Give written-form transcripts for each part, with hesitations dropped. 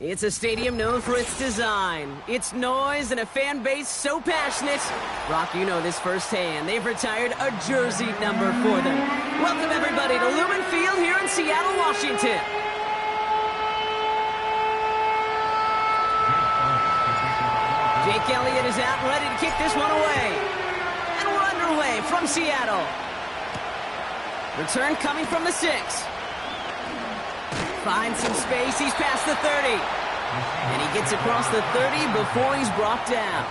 It's a stadium known for its design, its noise, and a fan base so passionate. Rock, you know this firsthand. They've retired a jersey number for them. Welcome, everybody, to Lumen Field here in Seattle, Washington. Jake Elliott is out and ready to kick this one away. And we're underway from Seattle. Return coming from the 6. Finds some space, he's past the 30. And he gets across the 30 before he's brought down.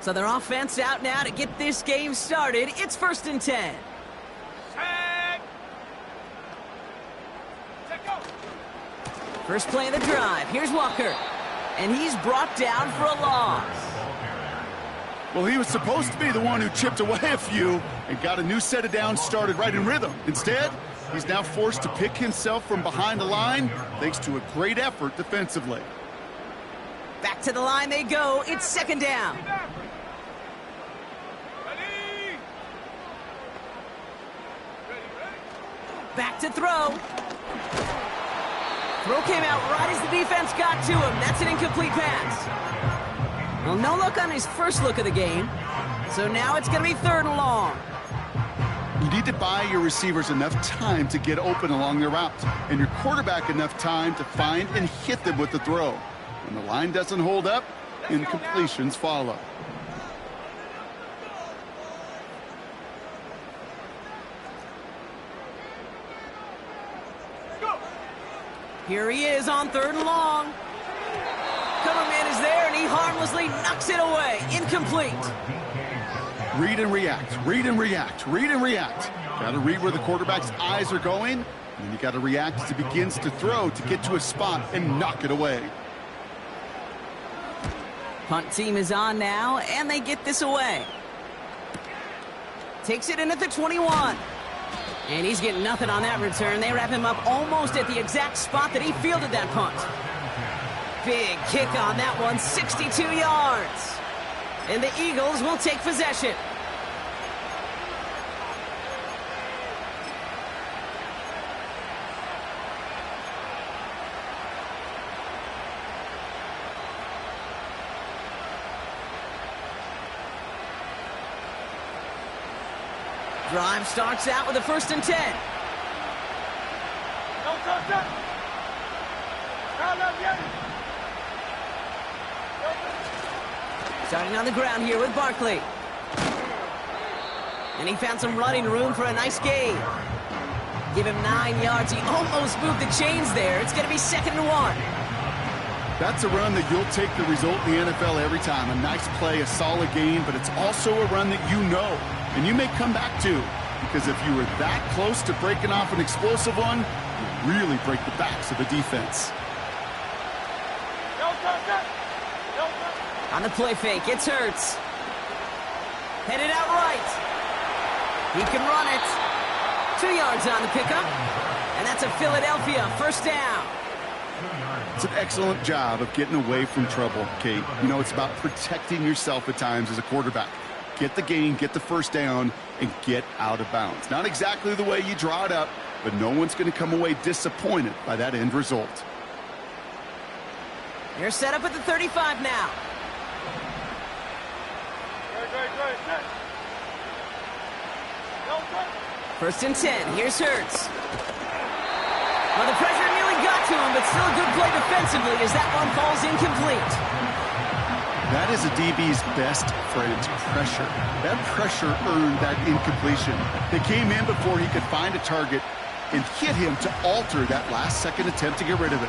So their offense out now to get this game started. It's 1st and 10. First play of the drive. Here's Walker. And he's brought down for a loss. Well, he was supposed to be the one who chipped away a few and got a new set of downs started right in rhythm. Instead, he's now forced to pick himself from behind the line thanks to a great effort defensively. Back to the line they go. It's 2nd down. Back to throw. Throw came out right as the defense got to him. That's an incomplete pass. Well, no look on his first look of the game. So now it's going to be 3rd and long. You need to buy your receivers enough time to get open along their route, and your quarterback enough time to find and hit them with the throw. When the line doesn't hold up, incompletions follow. Here he is on 3rd and long. Cover man is there, and he harmlessly knocks it away. Incomplete. Read and react, read and react, read and react. Got to read where the quarterback's eyes are going, and then you got to react as he begins to throw to get to a spot and knock it away. Punt team is on now, and they get this away. Takes it in at the 21. And he's getting nothing on that return. They wrap him up almost at the exact spot that he fielded that punt. Big kick on that one, 62 yards. And the Eagles will take possession. Drive starts out with a 1st and 10. Starting on the ground here with Barkley. And he found some running room for a nice gain. Give him 9 yards. He almost moved the chains there. It's going to be 2nd and 1. That's a run that you'll take the result in the NFL every time. A nice play, a solid game, but it's also a run that you know and you may come back to, because if you were that close to breaking off an explosive one, you really break the backs of the defense. On the play fake, it's Hurts. Headed out right. He can run it. 2 yards on the pickup, and that's a Philadelphia 1st down. It's an excellent job of getting away from trouble, Kate. You know, it's about protecting yourself at times as a quarterback. Get the gain, get the 1st down, and get out of bounds. Not exactly the way you draw it up, but no one's going to come away disappointed by that end result. They're set up at the 35 now. First and 10. Here's Hurts. Well, the pressure nearly got to him, but still a good play defensively as that one falls incomplete. That is a DB's best friend, pressure. That pressure earned that incompletion. They came in before he could find a target and hit him to alter that last-second attempt to get rid of it.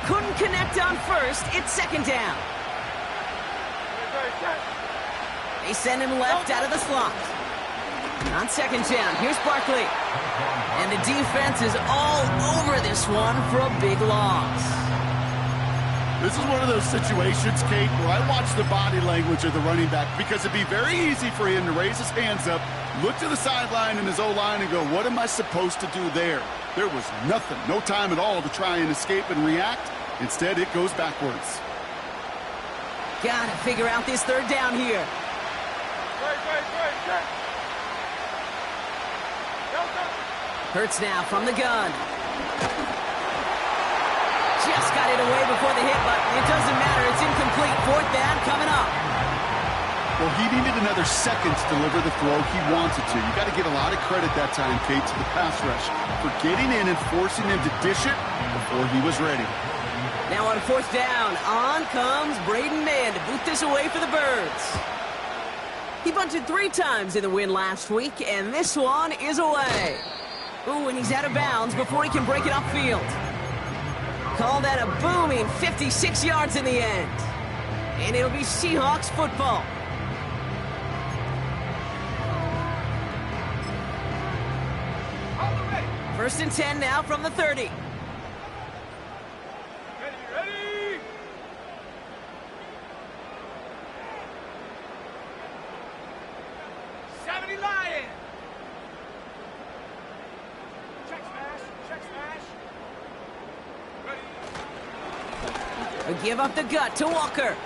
Couldn't connect on 1st. It's 2nd down. They send him left out of the slot. On 2nd down, here's Barkley. And the defense is all over this one for a big loss. This is one of those situations, Kate, where I watch the body language of the running back, because it'd be very easy for him to raise his hands up, look to the sideline in his O-line and go, what am I supposed to do there? There was nothing, no time at all to try and escape and react. Instead, it goes backwards. Gotta figure out this third down here. Hurts now from the gun. Just got it away before the hit, but it doesn't matter. It's incomplete. Fourth down coming up. Well, he needed another second to deliver the throw he wanted to. You got to give a lot of credit that time, Kate, to the pass rush for getting in and forcing him to dish it before he was ready. Now on fourth down, on comes Braden Mann to boot this away for the Birds. He bunted 3 times in the win last week, and this one is away. Ooh, and he's out of bounds before he can break it upfield. Call that a booming 56 yards in the end. And it'll be Seahawks football. First and 10 now from the 30. Ready? 70 Lion. Check smash. Ready? A give up the gut to Walker.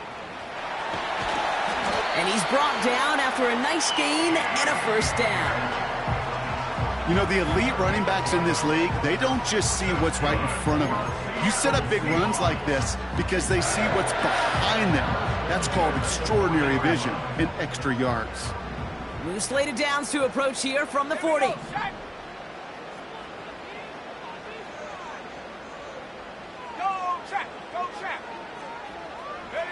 And he's brought down after a nice gain and a first down. You know, the elite running backs in this league, they don't just see what's right in front of them. You set up big runs like this because they see what's behind them. That's called extraordinary vision and extra yards. New slated downs to approach here from the 40. Go track. Ready?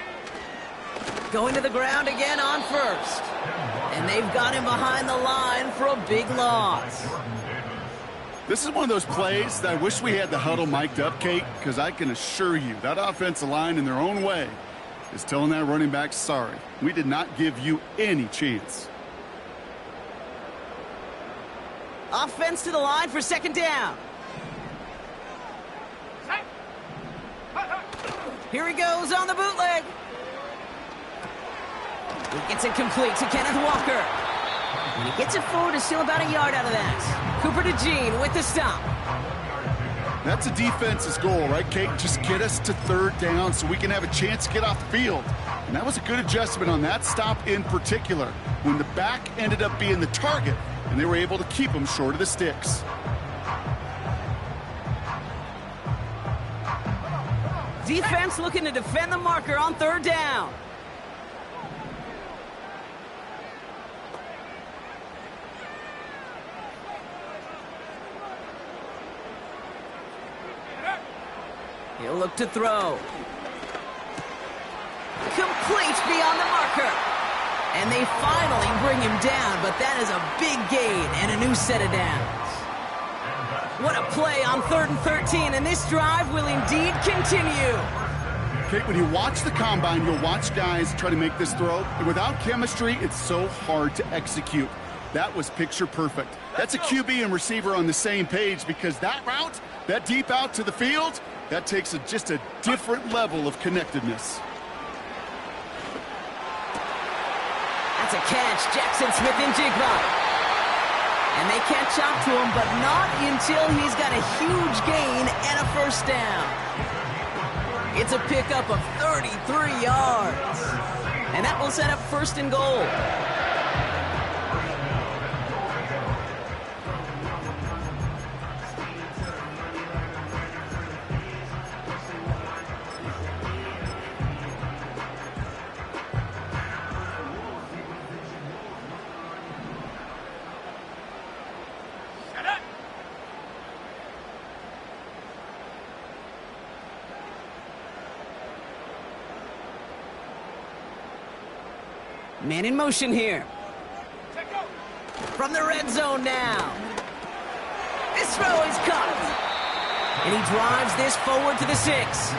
Going to the ground again on first. And they've got him behind the line for a big loss. This is one of those plays that I wish we had the huddle mic'd up, Kate, because I can assure you that offensive line in their own way is telling that running back, sorry, we did not give you any chance. Offense to the line for second down. Here he goes on the bootleg. He gets it complete to Kenneth Walker. When he gets it forward, it's still about a yard out of that. Cooper to Jean with the stop. That's a defense's goal, right, Kate? Just get us to third down so we can have a chance to get off the field. And that was a good adjustment on that stop in particular, when the back ended up being the target, and they were able to keep him short of the sticks. Defense looking to defend the marker on third down. He'll look to throw. Complete beyond the marker. And they finally bring him down, but that is a big gain and a new set of downs. What a play on 3rd and 13, and this drive will indeed continue. Kate, when you watch the combine, you'll watch guys try to make this throw, and without chemistry, it's so hard to execute. That was picture perfect. That's a QB and receiver on the same page, because that route, that deep out to the field, that takes just a different level of connectedness. That's a catch. Jackson Smith and Jigba. And they catch up to him, but not until he's got a huge gain and a first down. It's a pickup of 33 yards. And that will set up first and goal. Man in motion here. From the red zone now. This throw is caught. And he drives this forward to the 6.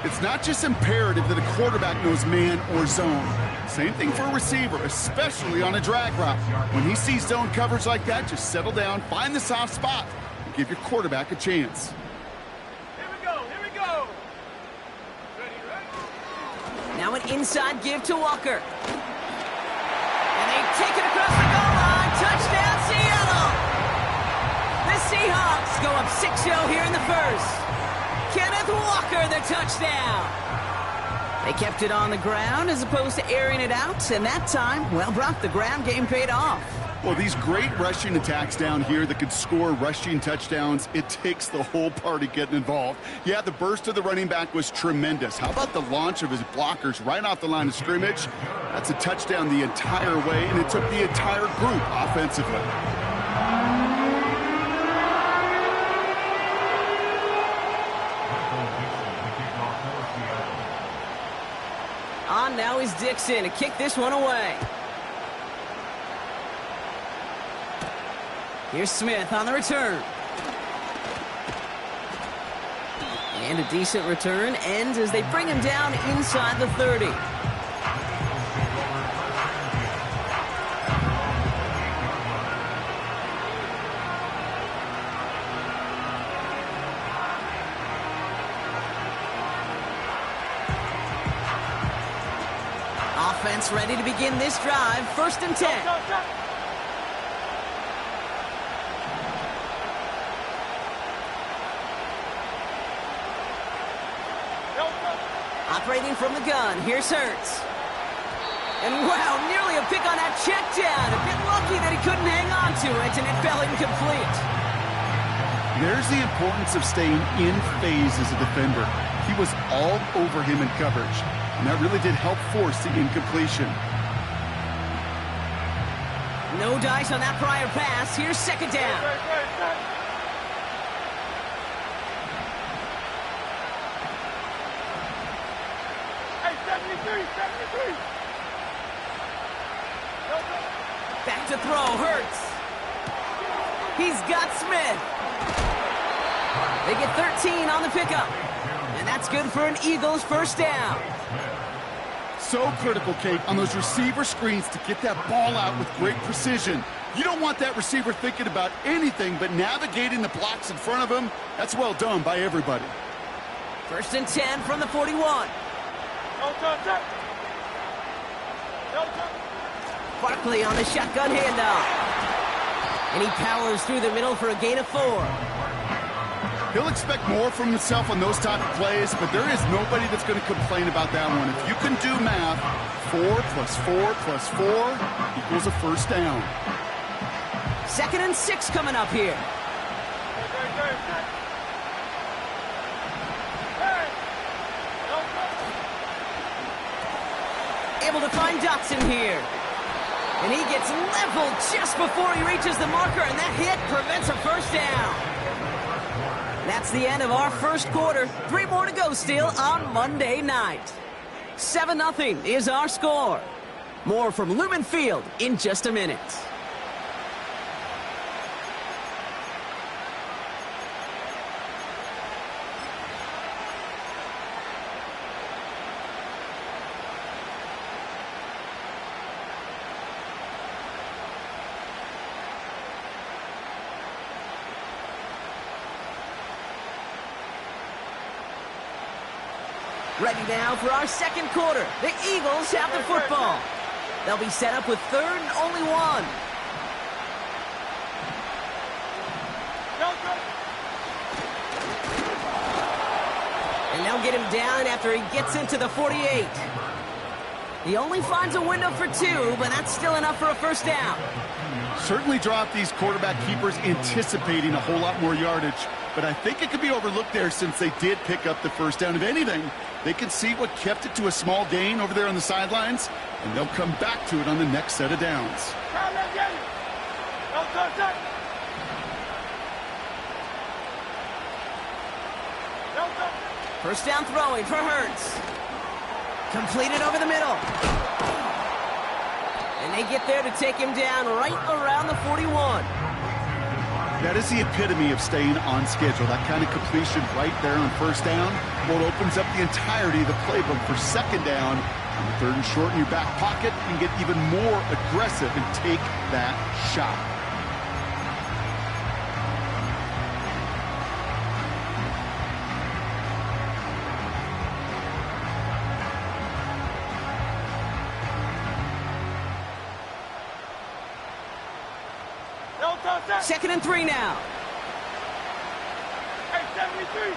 It's not just imperative that a quarterback knows man or zone. Same thing for a receiver, especially on a drag route. When he sees zone coverage like that, just settle down, find the soft spot, and give your quarterback a chance. Now an inside give to Walker. And they take it across the goal line. Touchdown, Seattle! The Seahawks go up 6-0 here in the first. Kenneth Walker, the touchdown. They kept it on the ground as opposed to airing it out, and that time, well, Brock, the ground game paid off. Well, these great rushing attacks down here that could score rushing touchdowns, it takes the whole party getting involved. Yeah, the burst of the running back was tremendous. How about the launch of his blockers right off the line of scrimmage? That's a touchdown the entire way, and it took the entire group offensively. On now is Dixon to kick this one away. Here's Smith on the return. And a decent return ends as they bring him down inside the 30. Offense ready to begin this drive. 1st and 10. Operating from the gun, here's Hurts. And wow, nearly a pick on that check down. A bit lucky that he couldn't hang on to it, and it fell incomplete. There's the importance of staying in phase as a defender. He was all over him in coverage, and that really did help force the incompletion. No dice on that prior pass. Here's 2nd down. Back to throw, Hurts. He's got Smith. They get 13 on the pickup. And that's good for an Eagles 1st down. So critical, Kate, on those receiver screens to get that ball out with great precision. You don't want that receiver thinking about anything but navigating the blocks in front of him. That's well done by everybody. 1st and 10 from the 41. Barkley on the shotgun handoff. And he powers through the middle for a gain of 4. He'll expect more from himself on those type of plays, but there is nobody that's going to complain about that one. If you can do math, 4 plus 4 plus 4 equals a 1st down. 2nd and 6 coming up here. Able to find Dotson here. And he gets leveled just before he reaches the marker, and that hit prevents a 1st down. That's the end of our 1st quarter. 3 more to go still on Monday night. 7-0 is our score. More from Lumen Field in just a minute. Ready now for our 2nd quarter. The Eagles have the football. They'll be set up with 3rd and only 1. And they'll get him down after he gets into the 48. He only finds a window for 2, but that's still enough for a 1st down. Certainly dropped these quarterback keepers anticipating a whole lot more yardage, but I think it could be overlooked there since they did pick up the 1st down. If anything, they can see what kept it to a small gain over there on the sidelines, and they'll come back to it on the next set of downs. 1st down throwing for Hurts. Completed over the middle. And they get there to take him down right around the 41. That is the epitome of staying on schedule. That kind of completion right there on 1st down. Well, it opens up the entirety of the playbook for 2nd down. On the 3rd and short in your back pocket, you can get even more aggressive and take that shot. Second and 3 now. Hey, 73.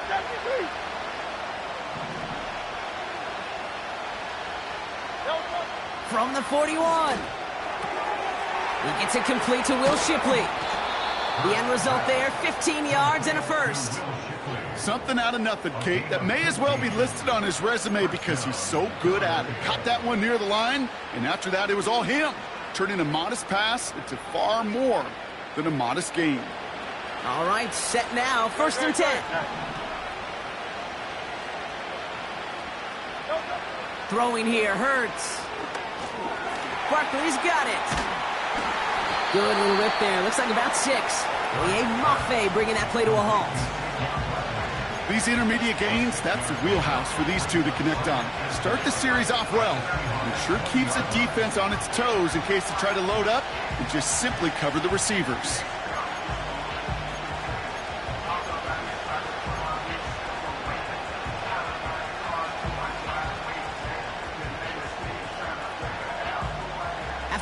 from the 41. He gets it complete to Will Shipley. The end result there, 15 yards and a first. Something out of nothing, Kate. That may as well be listed on his resume because he's so good at it. Caught that one near the line, and after that, it was all him. Turning a modest pass into far more than a modest gain. All right, set now, 1st and 10. Throwing here, Hurts. Barkley's got it. Good little rip there, looks like about 6. Liam Maffei bringing that play to a halt. These intermediate gains, that's the wheelhouse for these two to connect on. Start the series off well. It sure keeps the defense on its toes in case they try to load up and just simply cover the receivers.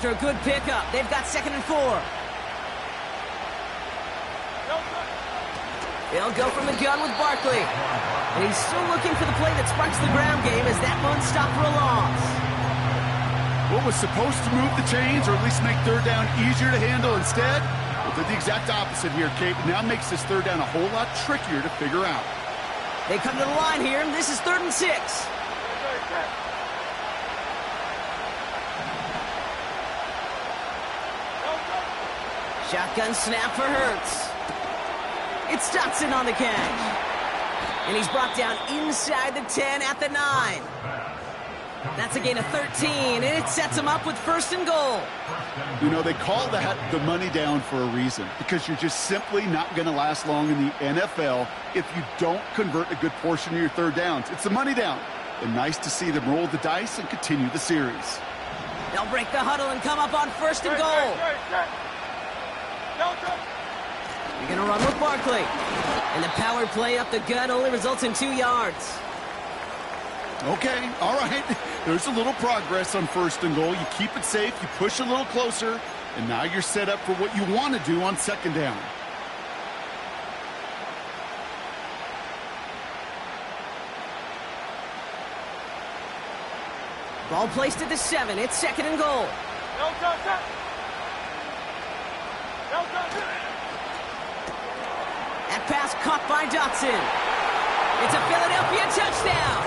After a good pickup, they've got 2nd and 4. They'll go from the gun with Barkley. And he's still looking for the play that sparks the ground game as that one stopped for a loss. What was supposed to move the chains or at least make 3rd down easier to handle instead? Well, did the exact opposite here, Kate. Now makes this 3rd down a whole lot trickier to figure out. They come to the line here, and this is 3rd and 6. Shotgun snap for Hurts. It's Dotson on the catch. And he's brought down inside the 10 at the 9. That's a gain of 13, and it sets him up with 1st and goal. You know, they call that the money down for a reason, because you're just simply not going to last long in the NFL if you don't convert a good portion of your 3rd downs. It's the money down. And nice to see them roll the dice and continue the series. They'll break the huddle and come up on 1st and goal. You're going to run with Barkley. And the power play up the gut only results in 2 yards. Okay, all right. There's a little progress on 1st and goal. You keep it safe, you push a little closer, and now you're set up for what you want to do on 2nd down. Ball placed at the 7. It's 2nd and goal. That pass caught by Dotson. It's a Philadelphia touchdown.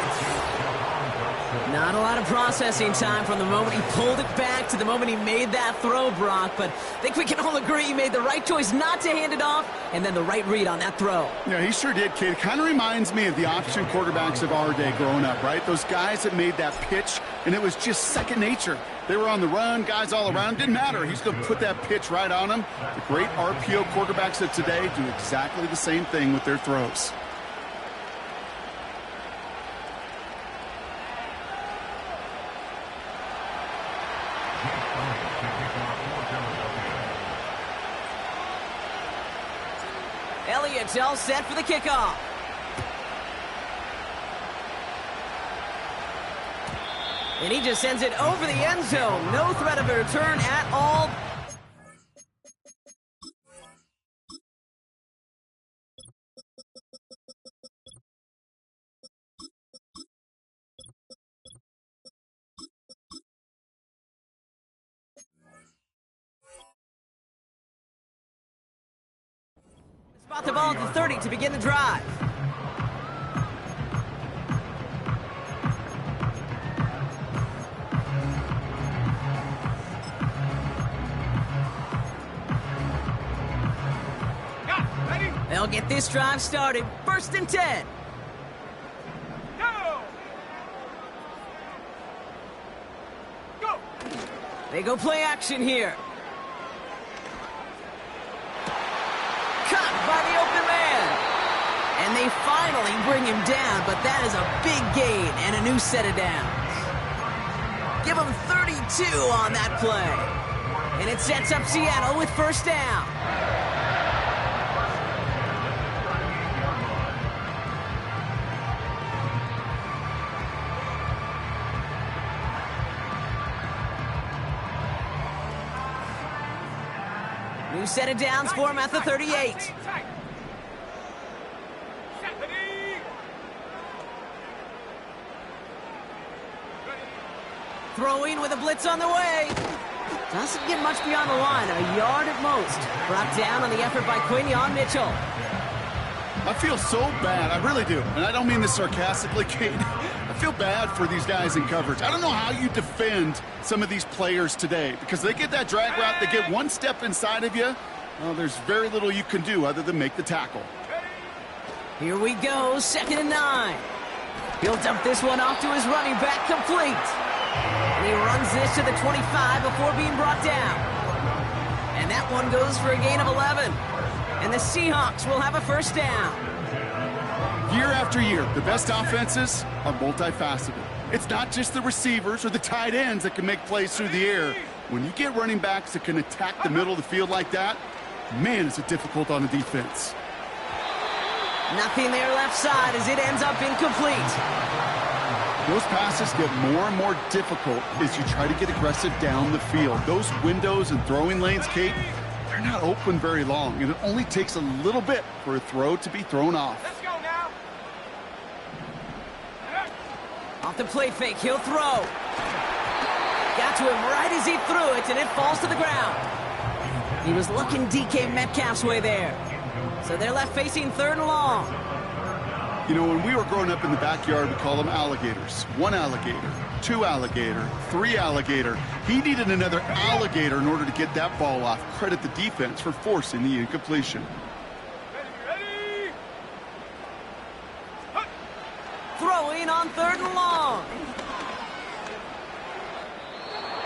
Not a lot of processing time from the moment he pulled it back to the moment he made that throw, Brock. But I think we can all agree he made the right choice not to hand it off and then the right read on that throw. Yeah, he sure did, kid. It kind of reminds me of the option quarterbacks of our day growing up, right? Those guys that made that pitch, and it was just second nature. They were on the run, guys all around. Didn't matter. He's going to put that pitch right on them. The great RPO quarterbacks of today do exactly the same thing with their throws. Elliott's all set for the kickoff. And he just sends it over the end zone. No threat of a return at all. Spot the ball at the 30 to begin the drive. They'll get this drive started. 1st and 10. Go! Go! They go play action here. Caught by the open man. And they finally bring him down, but that is a big gain and a new set of downs. Give him 32 on that play. And it sets up Seattle with 1st down. New set of downs for him at the 38. Throwing with a blitz on the way. Doesn't get much beyond the line, a yard at most. Brought down on the effort by Quinion Mitchell. I feel so bad, I really do. And I don't mean this sarcastically, Kate. I feel bad for these guys in coverage. I don't know how you defend some of these players today because they get that drag route, they get one step inside of you. Well, there's very little you can do other than make the tackle. Here we go, 2nd and 9. He'll dump this one off to his running back, complete. And he runs this to the 25 before being brought down. And that one goes for a gain of 11. And the Seahawks will have a first down. Year after year, the best offenses are multifaceted. It's not just the receivers or the tight ends that can make plays through the air. When you get running backs that can attack the middle of the field like that, man, is it difficult on the defense. Nothing there left side as it ends up incomplete. Those passes get more and more difficult as you try to get aggressive down the field. Those windows and throwing lanes, Kate, they're not open very long, and it only takes a little bit for a throw to be thrown off. Let's go now. Off the play fake, he'll throw. Got to him right as he threw it, and it falls to the ground. He was looking DK Metcalf's way there. So they're left facing 3rd and long. You know, when we were growing up in the backyard, we call them alligators. 1 alligator, 2 alligator, 3 alligator. He needed another alligator in order to get that ball off. Credit the defense for forcing the incompletion. Ready. Throwing on 3rd and long.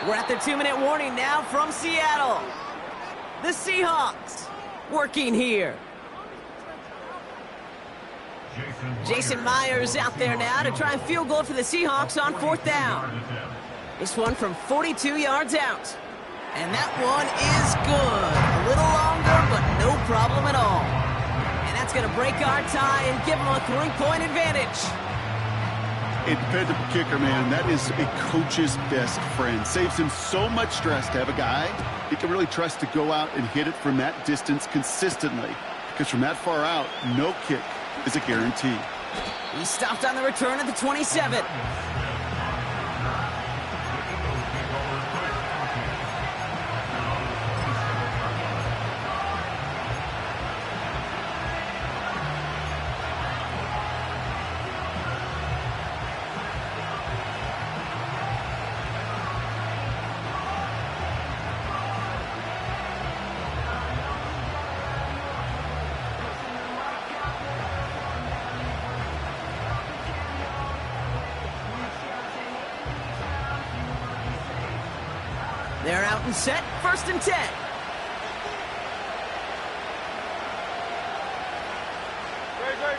We're at the 2-minute warning now from Seattle. The Seahawks working here. Jason Myers out there now to try and field goal for the Seahawks on 4th down. This one from 42 yards out. And that one is good. A little longer, but no problem at all. And that's going to break our tie and give them a 3-point advantage. A dependable kicker, man. That is a coach's best friend. Saves him so much stress to have a guy he can really trust to go out and hit it from that distance consistently. Because from that far out, no kick is a guarantee. He stopped on the return at the 27. They're out and set, 1st and 10.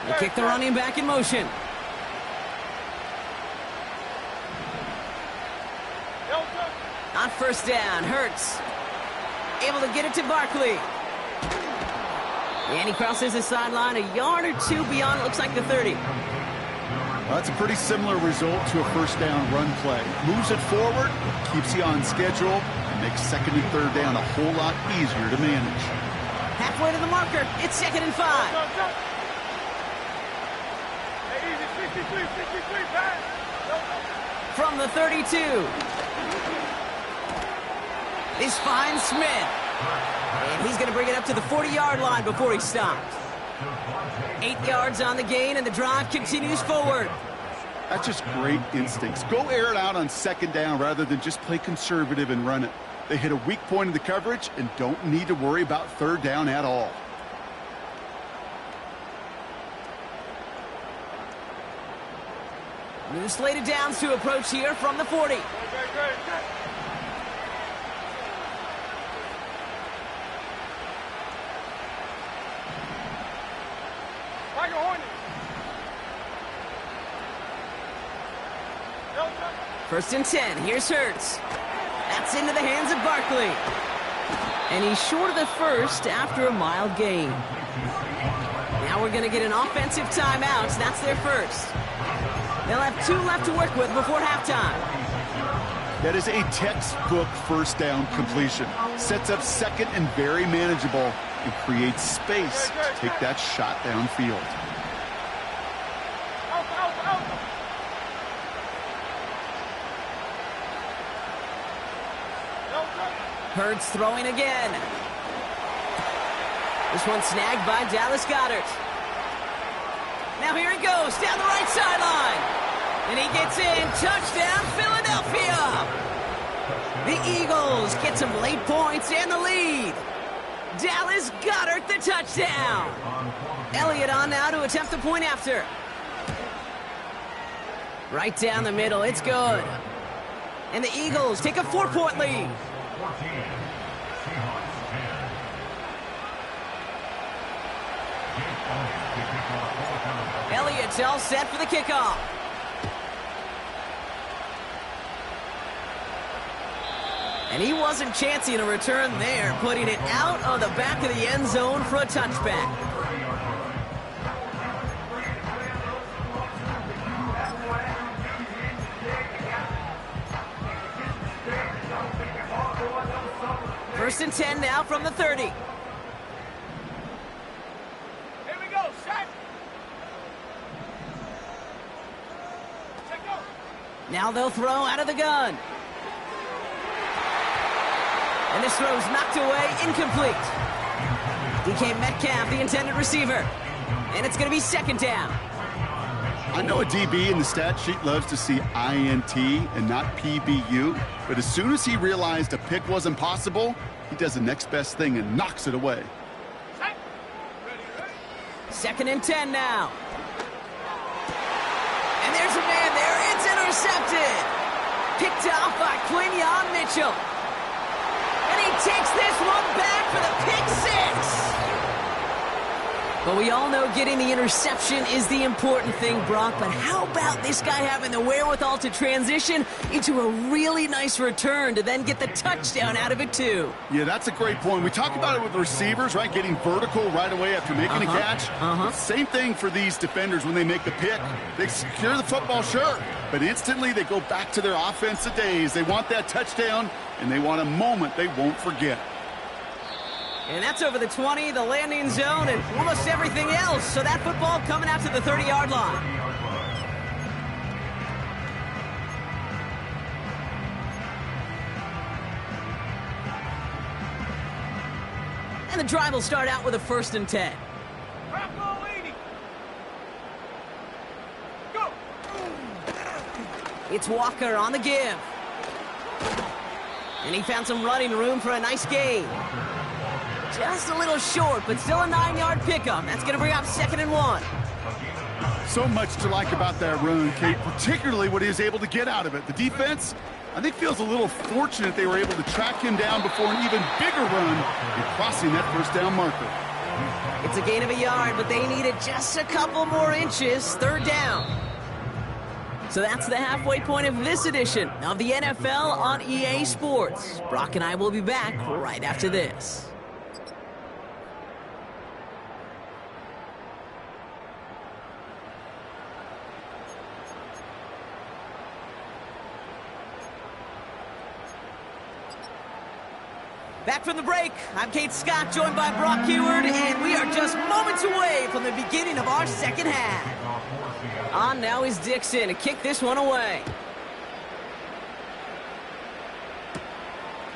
They kick the running back in motion. On 1st down, Hurts able to get it to Barkley. And he crosses the sideline a yard or 2 beyond, it looks like the 30. Well, that's a pretty similar result to a 1st down run play. Moves it forward, keeps you on schedule, and makes 2nd and 3rd down a whole lot easier to manage. Halfway to the marker, it's 2nd and 5. Hey, easy, 63, pass. From the 32. This finds Smith. And he's going to bring it up to the 40-yard line before he stops. 8 yards on the gain, and the drive continues forward. That's just great instincts. Go air it out on 2nd down rather than just play conservative and run it. They hit a weak point in the coverage and don't need to worry about 3rd down at all. New slated downs to approach here from the 40. First and 10. Here's Hurts. That's into the hands of Barkley. And he's short of the first after a mild gain. Now we're going to get an offensive timeout. That's their first. They'll have 2 left to work with before halftime. That is a textbook 1st down completion. Sets up 2nd and very manageable and creates space to take that shot downfield. Hurts throwing again. This one snagged by Dallas Goedert. Now here he goes, down the right sideline. And he gets in, touchdown, Philadelphia. The Eagles get some late points and the lead. Dallas Goedert the touchdown. Elliott on now to attempt the point after. Right down the middle, it's good. And the Eagles take a 4-point lead. Elliott's all set for the kickoff. And he wasn't chancing a return there, putting it out of the back of the end zone for a touchback. First and 10 now from the 30. Here we go, set. Check go. Now they'll throw out of the gun. And this throw's knocked away, incomplete. DK Metcalf, the intended receiver. And it's going to be second down. I know a DB in the stat sheet loves to see INT and not PBU, but as soon as he realized a pick wasn't possible, he does the next best thing and knocks it away. Set. Ready, ready. Second and 10 now. And there's a man there. It's intercepted. Picked off by Quinyon Mitchell. And he takes this one back for the pick six. But we all know getting the interception is the important thing, Brock. But how about this guy having the wherewithal to transition into a really nice return to then get the touchdown out of it, too? Yeah, that's a great point. We talk about it with receivers, right? Getting vertical right away after making a catch. Same thing for these defenders when they make the pick. They secure the football, sure, but instantly they go back to their offensive days. They want that touchdown, and they want a moment they won't forget. And that's over the 20, the landing zone, and almost everything else. So that football coming out to the 30-yard line. And the drive will start out with a first and 10. Rocco leading. Go. It's Walker on the give. And he found some running room for a nice gain. Just a little short, but still a 9-yard pickup. That's going to bring up second and 1. So much to like about that run, Kate, particularly what he was able to get out of it. The defense, I think, feels a little fortunate they were able to track him down before an even bigger run and crossing that first down marker. It's a gain of a yard, but they needed just a couple more inches. Third down. So that's the halfway point of this edition of the NFL on EA Sports. Brock and I will be back right after this. Back from the break, I'm Kate Scott, joined by Brock Heward, and we are just moments away from the beginning of our second half. On now is Dixon to kick this one away.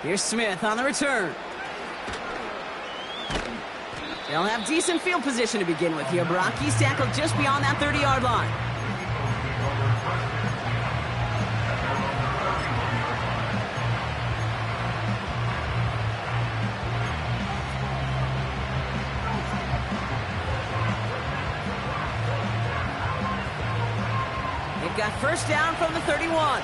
Here's Smith on the return. They'll have decent field position to begin with here, Brock. He's tackled just beyond that 30-yard line. Got first down from the 31.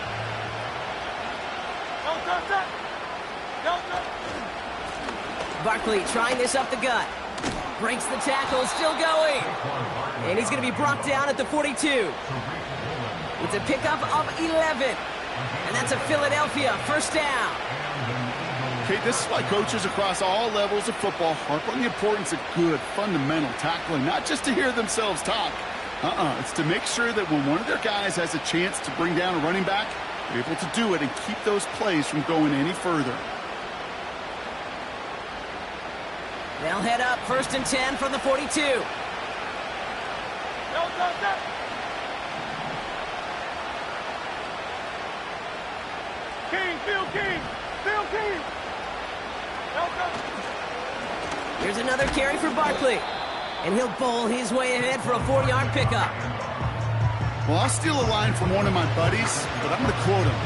Barkley trying this up the gut. Breaks the tackle, still going. And he's going to be brought down at the 42. It's a pickup of 11. And that's a Philadelphia first down. Okay, this is why coaches across all levels of football harp on the importance of good, fundamental tackling, not just to hear themselves talk. It's to make sure that when one of their guys has a chance to bring down a running back, they're able to do it and keep those plays from going any further. They'll head up first and 10 from the 42. King, Phil King, Phil King. Here's another carry for Barkley. And he'll bowl his way ahead for a 4-yard pickup. Well, I'll steal a line from one of my buddies, but I'm going to quote him.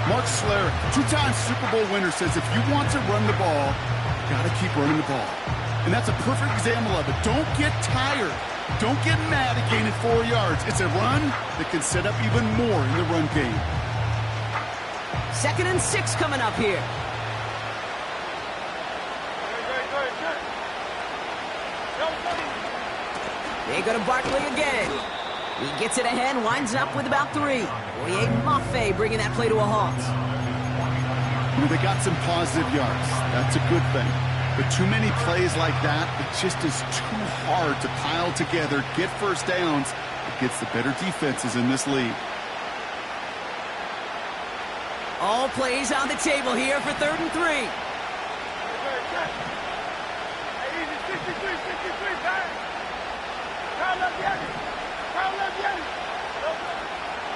Mark Schlereth, 2-time Super Bowl winner, says if you want to run the ball, you got to keep running the ball. And that's a perfect example of it. Don't get tired. Don't get mad at gaining 4 yards. It's a run that can set up even more in the run game. 2nd and 6 coming up here. They go to Barkley again. He gets it ahead, winds up with about 3. Boye Mafe bringing that play to a halt. They got some positive yards. That's a good thing. But too many plays like that, it just is too hard to pile together, get first downs against the better defenses in this league. All plays on the table here for 3rd and 3.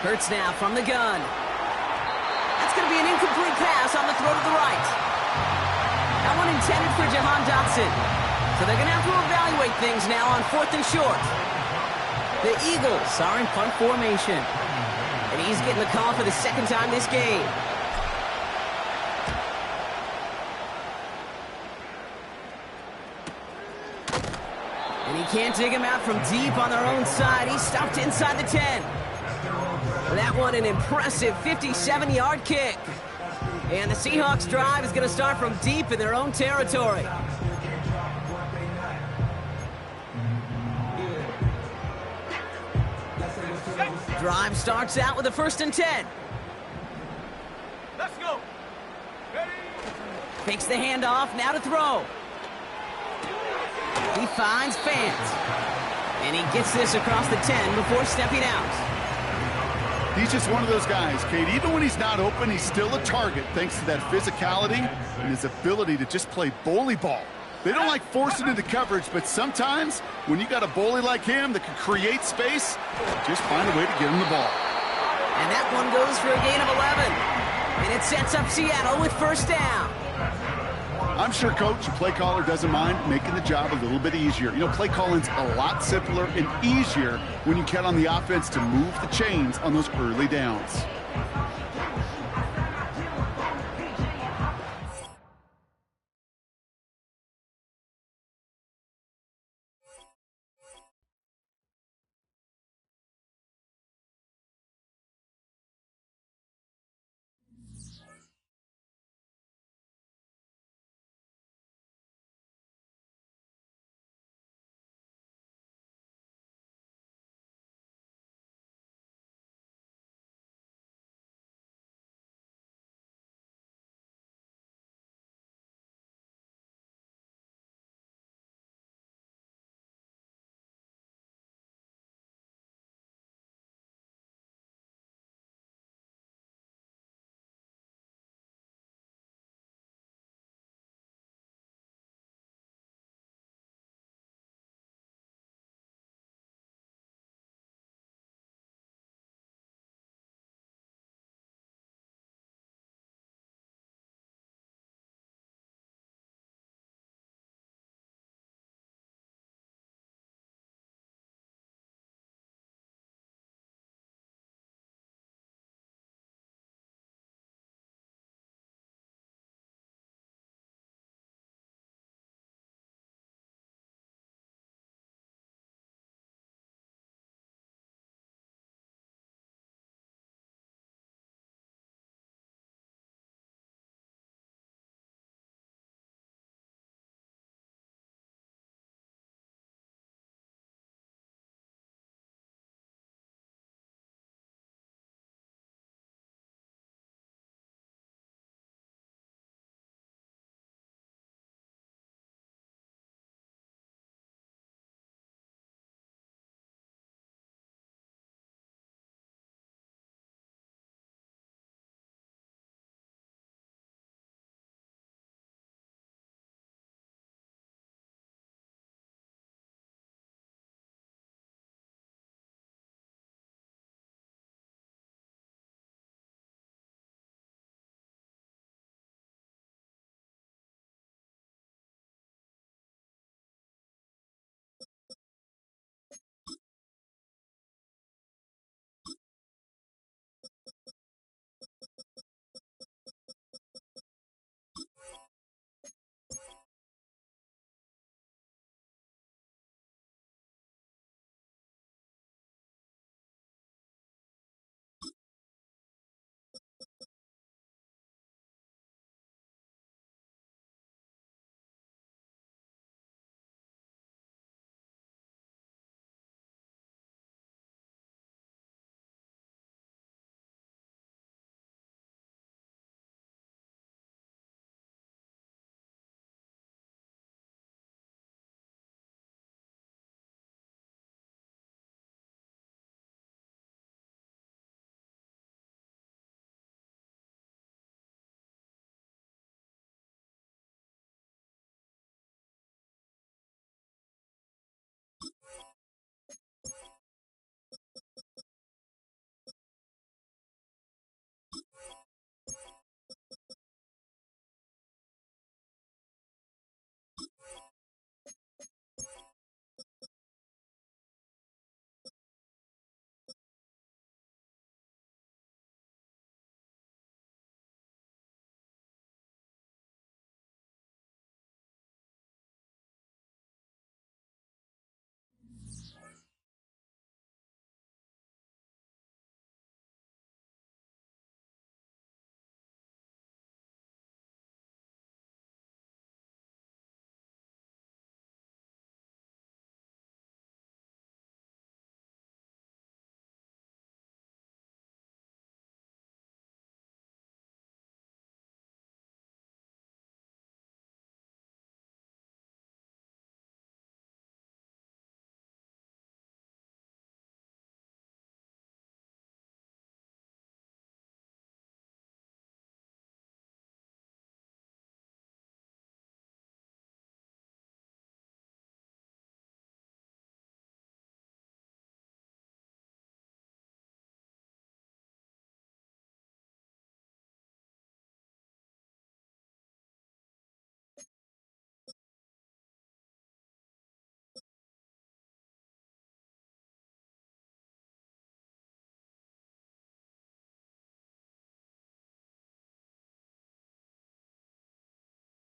Hurts now from the gun. That's going to be an incomplete pass on the throw to the right. That one intended for Jahan Dotson. So they're going to have to evaluate things now on 4th and short. The Eagles are in punt formation. And he's getting the call for the 2nd time this game. And he can't dig him out from deep on their own side. He's stopped inside the 10. That one an impressive 57-yard kick. And the Seahawks drive is going to start from deep in their own territory. Drive starts out with a 1st and 10. Let's go. Ready? Fakes the handoff, now to throw. He finds Fant. And he gets this across the 10 before stepping out. He's just one of those guys, Kate. Even when he's not open, he's still a target thanks to that physicality and his ability to just play bully ball. They don't like forcing into coverage, but sometimes when you got a bully like him that can create space, just find a way to get him the ball. And that one goes for a gain of 11. And it sets up Seattle with 1st down. I'm sure, Coach, the play caller doesn't mind making the job a little bit easier. You know, play calling's a lot simpler and easier when you count on the offense to move the chains on those early downs.